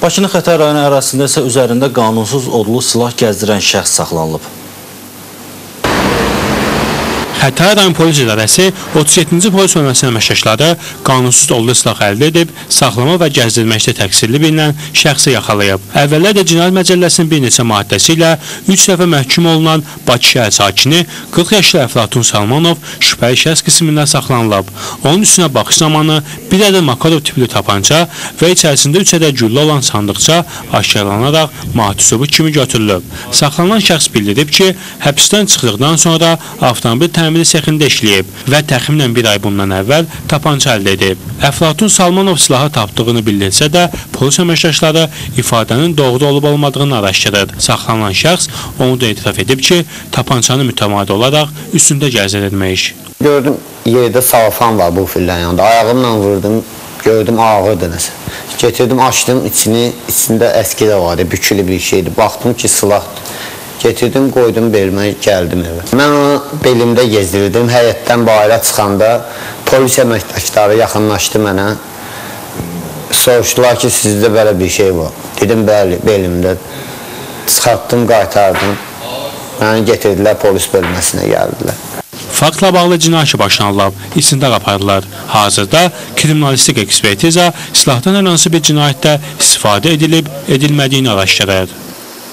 Bakının Xətai rayonu ərazisində isə üzərində qanunsuz odlu silah gəzdirən şəxs saxlanılıb. Xətai rayon polis idarəsi 37-ci polis bölməsinin əməkdaşları qanunsuz odlu silah əldə edib, saxlama və gəzdirməkdə təqsirli bilinən şəxsi yaxalayıb. Əvvəllər də Cinayət Məcəlləsinin bir neçə maddəsi ilə 3 dəfə məhkum olunan Bakı şəhər sakini 40 yaşlı Əflatun Salmanov şübhəli şəxs qismindən saxlanılıb. Onun üstünə baxış zamanı bir ədəd Makarov tipli tapanca və içərisində 3 ədəd güllə olan sandıqça aşkarlanaraq maddi sübut kimi götürülüb. Saxlanılan şəxs bildirib ki, həbsdən çıxdıqdan sonra avtomobil təmiri sexində işləyib və təxminən bir ay bundan əvvəl tapanca əldə edib. Əflatun Salmanov silahı tapdığını bildirsə də, polis əməkdaşları ifadənin doğru olub-olmadığını araşdırır. Saxlanılan şəxs onu da etiraf edib ki, tapancanı mütəmadi olaraq üstündə gəzdirilmiş. Gördüm, yerdə salafan var bu fillərin yanında. Ayağımla vurdum, gördüm ağırdı nəsə. Getirdim, açdım içində əski də vardı, bükülü bir şeydi. Baxdım ki, silahdır. Getirdim, qoydum, belmə gəldim evə. Mən onu belimdə gezdirdim. Həyətdən bayıra çıxanda polis əməkdaşları yaxınlaşdı mənə. Soruşdular ki, sizdə belə bir şey var. Dedim, bəli, belimdə. Çıxartdım, qaytardım. Məni getirdilər, polis bölməsinə gəldilər. Faktla bağlı cinayət işi başlanılıb, istintaq aparılır. Hazırda kriminalistik ekspertiza silahdan hər hansı bir cinayətdə istifadə edilib, edilmədiyini araşdırır.